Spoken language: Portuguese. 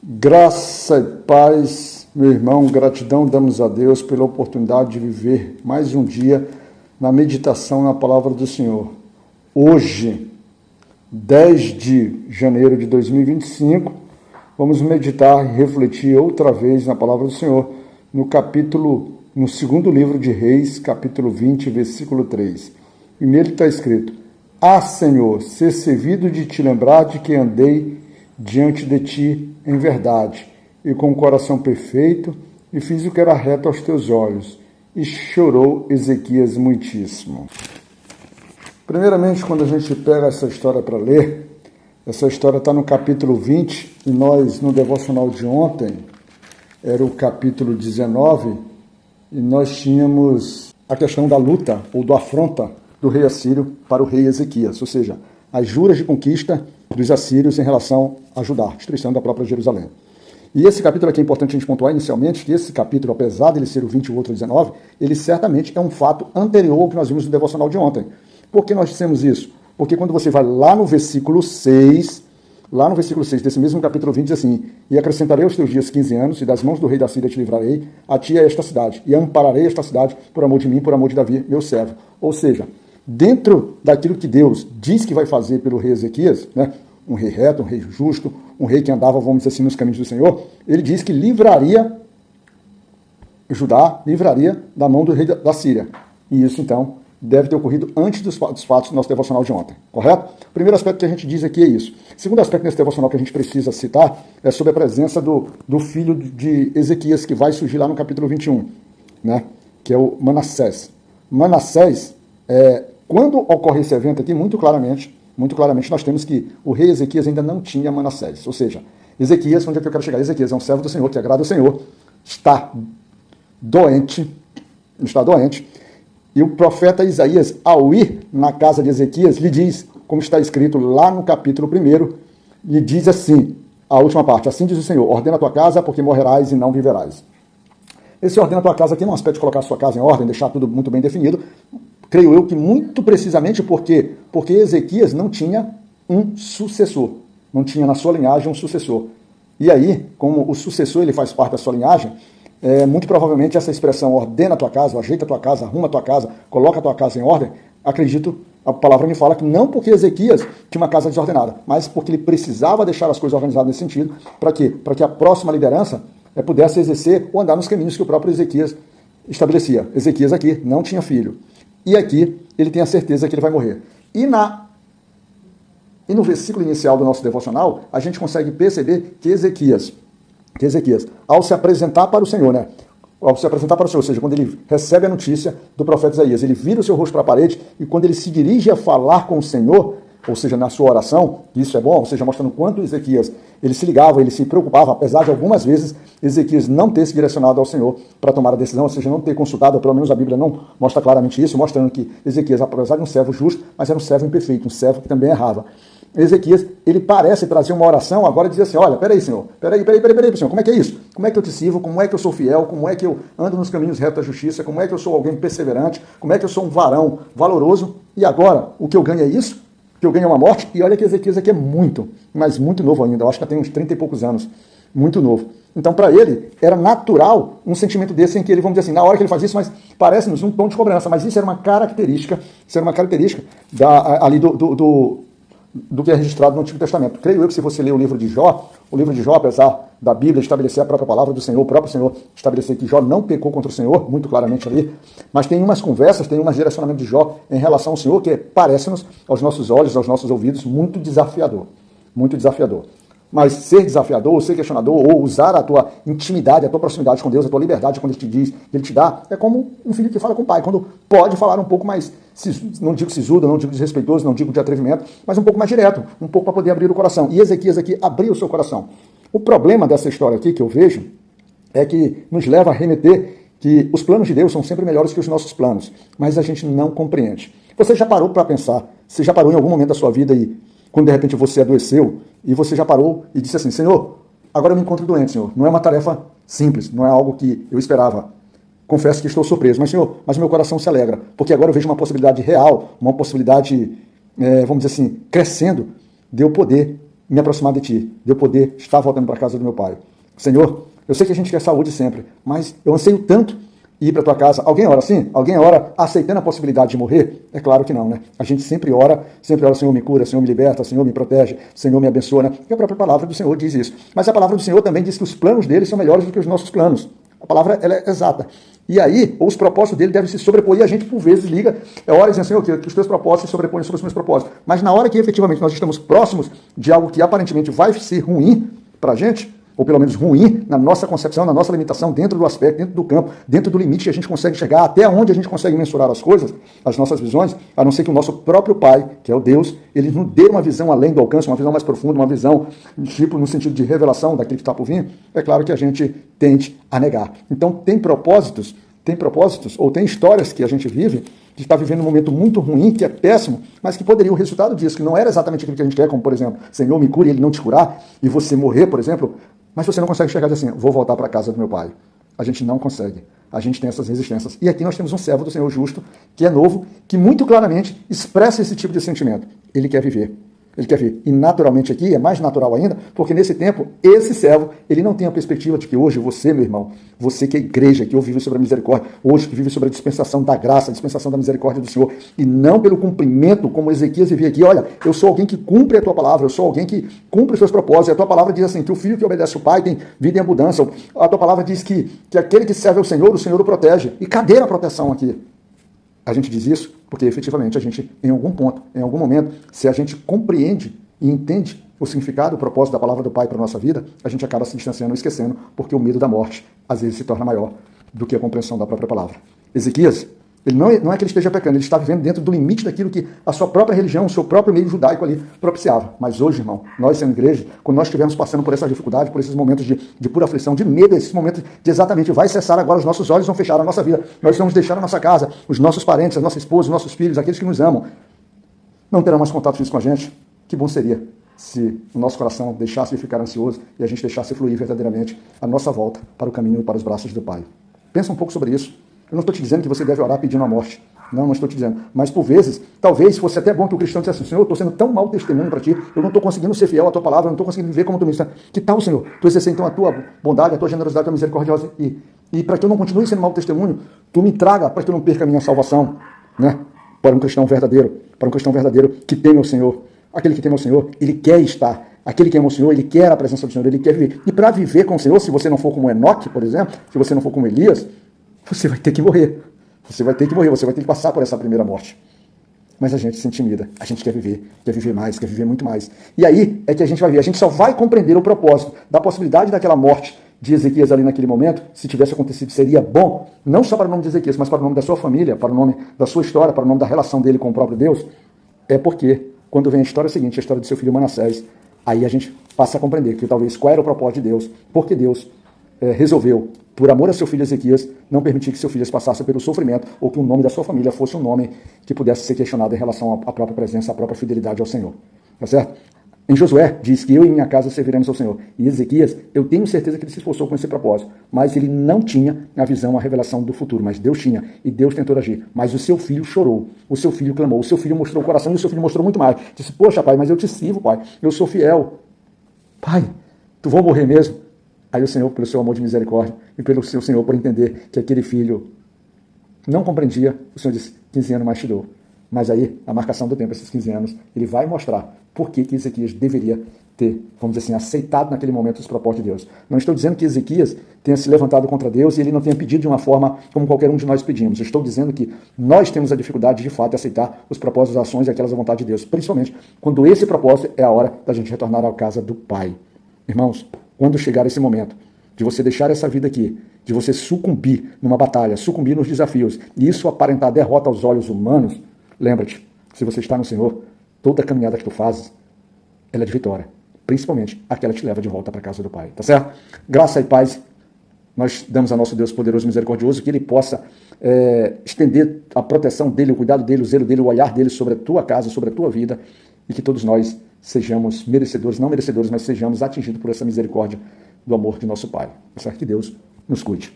Graça e paz, meu irmão, gratidão damos a Deus pela oportunidade de viver mais um dia na meditação na palavra do Senhor. Hoje, 10 de janeiro de 2025, vamos meditar e refletir outra vez na palavra do Senhor no segundo livro de Reis, capítulo 20, versículo 3. E nele está escrito: Ah, Senhor, ser servido de te lembrar de que andei diante de ti em verdade, e com o coração perfeito, e fiz o que era reto aos teus olhos. E chorou Ezequias muitíssimo. Primeiramente, quando a gente pega essa história para ler, essa história está no capítulo 20, e nós, no devocional de ontem, era o capítulo 19, e nós tínhamos a questão da luta, ou da afronta do rei assírio para o rei Ezequias, ou seja, as juras de conquista dos assírios em relação a Judá, destruição da própria Jerusalém. E esse capítulo aqui é importante a gente pontuar inicialmente, que esse capítulo, apesar de ele ser o 20 e o outro 19, ele certamente é um fato anterior ao que nós vimos no devocional de ontem. Por que nós dissemos isso? Porque quando você vai lá no versículo 6 desse mesmo capítulo 20, diz assim: E acrescentarei aos teus dias 15 anos, e das mãos do rei da Síria te livrarei, a ti é esta cidade, e ampararei esta cidade por amor de mim, por amor de Davi, meu servo. Ou seja, dentro daquilo que Deus diz que vai fazer pelo rei Ezequias, né, um rei reto, um rei justo, um rei que andava, vamos dizer assim, nos caminhos do Senhor, ele diz que livraria Judá, livraria da mão do rei da Síria. E isso, então, deve ter ocorrido antes dos fatos do nosso devocional de ontem, correto? O primeiro aspecto que a gente diz aqui é isso. O segundo aspecto nesse devocional que a gente precisa citar é sobre a presença do filho de Ezequias, que vai surgir lá no capítulo 21, né, que é o Manassés. Manassés, quando ocorre esse evento aqui, muito claramente nós temos que o rei Ezequias ainda não tinha Manassés. Ou seja, Ezequias, onde é que eu quero chegar? Ezequias é um servo do Senhor, que agrada ao Senhor, está doente, e o profeta Isaías, ao ir na casa de Ezequias, lhe diz, como está escrito lá no capítulo 1, lhe diz assim, a última parte: Assim diz o Senhor, ordena a tua casa, porque morrerás e não viverás. Esse ordena a tua casa aqui não é um aspecto de colocar a sua casa em ordem, deixar tudo muito bem definido. Creio eu que muito precisamente porque Ezequias não tinha um sucessor, não tinha na sua linhagem um sucessor. E aí, como o sucessor ele faz parte da sua linhagem, muito provavelmente essa expressão ordena a tua casa, ajeita a tua casa, arruma a tua casa, coloca a tua casa em ordem, acredito, a palavra me fala que não porque Ezequias tinha uma casa desordenada, mas porque ele precisava deixar as coisas organizadas nesse sentido. Para quê? Para que a próxima liderança pudesse exercer ou andar nos caminhos que o próprio Ezequias estabelecia. Ezequias aqui não tinha filho. E aqui ele tem a certeza que ele vai morrer. E no versículo inicial do nosso devocional, a gente consegue perceber que Ezequias, ao se apresentar para o Senhor, ou seja, quando ele recebe a notícia do profeta Isaías, ele vira o seu rosto para a parede, e quando ele se dirige a falar com o Senhor, ou seja, na sua oração, isso é bom, ou seja, mostrando quanto Ezequias, ele se ligava, ele se preocupava, apesar de algumas vezes Ezequias não ter se direcionado ao Senhor para tomar a decisão, ou seja, não ter consultado, pelo menos a Bíblia não mostra claramente isso, mostrando que Ezequias, apesar de um servo justo, mas era um servo imperfeito, um servo que também errava. Ezequias, ele parece trazer uma oração agora e dizer assim: olha, peraí, Senhor, peraí, Senhor, como é que é isso? Como é que eu te sirvo? Como é que eu sou fiel? Como é que eu ando nos caminhos retos da justiça? Como é que eu sou alguém perseverante? Como é que eu sou um varão valoroso? E agora, o que eu ganho é isso? O que eu ganho é uma morte? E olha que Ezequias aqui é muito, mas muito novo ainda, eu acho que tem uns 30 e poucos anos, muito novo. Então, para ele, era natural um sentimento desse em que ele, vamos dizer assim, na hora que ele faz isso, mas parece-nos um tom de cobrança, mas isso era uma característica ali do que é registrado no Antigo Testamento. Creio eu que se você ler o livro de Jó, apesar da Bíblia estabelecer a própria palavra do Senhor, o próprio Senhor estabelecer que Jó não pecou contra o Senhor, muito claramente ali, mas tem umas conversas, tem umas direcionamentos de Jó em relação ao Senhor que parece-nos, aos nossos olhos, aos nossos ouvidos, muito desafiador. Muito desafiador. Mas ser desafiador, ou ser questionador, ou usar a tua intimidade, a tua proximidade com Deus, a tua liberdade quando Ele te diz, Ele te dá, é como um filho que fala com o pai, quando pode falar um pouco mais, não digo sisudo, não digo desrespeitoso, não digo de atrevimento, mas um pouco mais direto, um pouco para poder abrir o coração. E Ezequias aqui abriu o seu coração. O problema dessa história aqui que eu vejo é que nos leva a remeter que os planos de Deus são sempre melhores que os nossos planos, mas a gente não compreende. Você já parou para pensar, você já parou em algum momento da sua vida e quando de repente você adoeceu e você já parou e disse assim: Senhor, agora eu me encontro doente, Senhor. Não é uma tarefa simples, não é algo que eu esperava. Confesso que estou surpreso, mas Senhor, mas meu coração se alegra, porque agora eu vejo uma possibilidade real, uma possibilidade, vamos dizer assim, crescendo, de eu poder me aproximar de Ti, de eu poder estar voltando para a casa do meu Pai. Senhor, eu sei que a gente quer saúde sempre, mas eu anseio tanto ir para a tua casa. Alguém ora assim? Alguém ora aceitando a possibilidade de morrer? É claro que não, né? A gente sempre ora, Senhor me cura, Senhor me liberta, Senhor me protege, Senhor me abençoa, né? Porque a própria palavra do Senhor diz isso. Mas a palavra do Senhor também diz que os planos dele são melhores do que os nossos planos. A palavra, ela é exata. E aí, os propósitos dele devem se sobrepor, e a gente, por vezes, liga, ora dizendo, Senhor, que os teus propósitos se sobrepõem sobre os meus propósitos. Mas na hora que, efetivamente, nós estamos próximos de algo que, aparentemente, vai ser ruim para a gente, ou pelo menos ruim na nossa concepção, na nossa limitação, dentro do aspecto, dentro do campo, dentro do limite que a gente consegue chegar, até onde a gente consegue mensurar as coisas, as nossas visões, a não ser que o nosso próprio Pai, que é o Deus, ele nos dê uma visão além do alcance, uma visão mais profunda, uma visão, tipo, no sentido de revelação daquilo que está por vir, é claro que a gente tende a negar. Então, tem propósitos, ou tem histórias que a gente vive, de estar vivendo um momento muito ruim, que é péssimo, mas que poderia, o resultado disso, que não era exatamente aquilo que a gente quer, como, por exemplo, Senhor, me cure e ele não te curar, e você morrer, por exemplo, mas você não consegue chegar assim, vou voltar para a casa do meu pai. A gente não consegue. A gente tem essas resistências. E aqui nós temos um servo do Senhor justo, que é novo, que muito claramente expressa esse tipo de sentimento. Ele quer viver. Ele quer ver. E naturalmente aqui, é mais natural ainda, porque nesse tempo, esse servo, ele não tem a perspectiva de que hoje você, meu irmão, você que é igreja, que hoje vive sobre a misericórdia, hoje que vive sobre a dispensação da graça, a dispensação da misericórdia do Senhor, e não pelo cumprimento, como Ezequias vivia aqui, olha, eu sou alguém que cumpre a tua palavra, eu sou alguém que cumpre os seus propósitos, e a tua palavra diz assim, que o filho que obedece o pai tem vida em abundância, a tua palavra diz que aquele que serve ao Senhor, o Senhor o protege. E cadê a proteção aqui? A gente diz isso porque, efetivamente, a gente, em algum ponto, em algum momento, se a gente compreende e entende o significado, o propósito da palavra do Pai para a nossa vida, a gente acaba se distanciando e esquecendo, porque o medo da morte, às vezes, se torna maior do que a compreensão da própria palavra. Ezequias, ele não é que ele esteja pecando, ele está vivendo dentro do limite daquilo que a sua própria religião, o seu próprio meio judaico ali propiciava. Mas hoje, irmão, nós sendo igreja, quando nós estivermos passando por essa dificuldade, por esses momentos de pura aflição, de medo, esses momentos de exatamente, vai cessar agora, os nossos olhos vão fechar a nossa vida, nós vamos deixar a nossa casa, os nossos parentes, as nossas esposas, os nossos filhos, aqueles que nos amam, não terão mais contato físico com a gente. Que bom seria se o nosso coração deixasse de ficar ansioso e a gente deixasse fluir verdadeiramente a nossa volta para o caminho e para os braços do Pai. Pensa um pouco sobre isso. Eu não estou te dizendo que você deve orar pedindo a morte. Não estou te dizendo. Mas, por vezes, talvez fosse até bom que o cristão dissesse assim, Senhor, eu estou sendo tão mau testemunho para ti, eu não estou conseguindo ser fiel à tua palavra, eu não estou conseguindo viver como tu me está. Que tal, Senhor? Tu exercer então a tua bondade, a tua generosidade, a tua misericórdia, e para que eu não continue sendo mau testemunho, tu me traga para que eu não perca a minha salvação, né? Para um cristão verdadeiro que teme ao Senhor. Aquele que teme ao Senhor, ele quer estar. Aquele que ama o Senhor, ele quer a presença do Senhor, ele quer viver. E para viver com o Senhor, se você não for como Enoque, por exemplo, se você não for como Elias, você vai ter que morrer. Você vai ter que passar por essa primeira morte. Mas a gente se intimida, a gente quer viver mais, quer viver muito mais. E aí é que a gente vai ver, a gente só vai compreender o propósito da possibilidade daquela morte de Ezequias ali naquele momento, se tivesse acontecido, seria bom, não só para o nome de Ezequias, mas para o nome da sua família, para o nome da sua história, para o nome da relação dele com o próprio Deus, é porque, quando vem a história seguinte, a história do seu filho Manassés, aí a gente passa a compreender que talvez qual era o propósito de Deus, porque Deus resolveu, por amor a seu filho Ezequias, não permitir que seu filho passasse pelo sofrimento ou que o nome da sua família fosse um nome que pudesse ser questionado em relação à própria presença, à própria fidelidade ao Senhor. Tá certo? Em Josué, diz que eu e minha casa serviremos ao Senhor. E Ezequias, eu tenho certeza que ele se esforçou com esse propósito, mas ele não tinha a visão, a revelação do futuro, mas Deus tinha, e Deus tentou agir. Mas o seu filho chorou, o seu filho clamou, o seu filho mostrou o coração, e o seu filho mostrou muito mais. Disse, poxa, pai, mas eu te sirvo, pai, eu sou fiel. Pai, tu vou morrer mesmo? Aí o Senhor, pelo seu amor de misericórdia, e pelo seu Senhor, por entender que aquele filho não compreendia, o Senhor disse, 15 anos mais te dou. Mas aí, a marcação do tempo, esses 15 anos, ele vai mostrar por que Ezequias deveria ter, vamos dizer assim, aceitado naquele momento os propósitos de Deus. Não estou dizendo que Ezequias tenha se levantado contra Deus e ele não tenha pedido de uma forma como qualquer um de nós pedimos. Eu estou dizendo que nós temos a dificuldade, de fato, de aceitar os propósitos, as ações e aquelas à vontade de Deus, principalmente quando esse propósito é a hora da gente retornar à casa do Pai. Irmãos, quando chegar esse momento de você deixar essa vida aqui, de você sucumbir numa batalha, sucumbir nos desafios, e isso aparentar derrota aos olhos humanos, lembra-te, se você está no Senhor, toda a caminhada que tu fazes, ela é de vitória. Principalmente aquela que te leva de volta para a casa do Pai. Tá certo? Graça e paz. Nós damos a nosso Deus poderoso e misericordioso que Ele possa estender a proteção dEle, o cuidado dEle, o zelo dEle, o olhar dEle sobre a tua casa, sobre a tua vida, e que todos nós sejamos merecedores, não merecedores, mas sejamos atingidos por essa misericórdia do amor de nosso Pai. Tá certo? Que Deus nos cuide.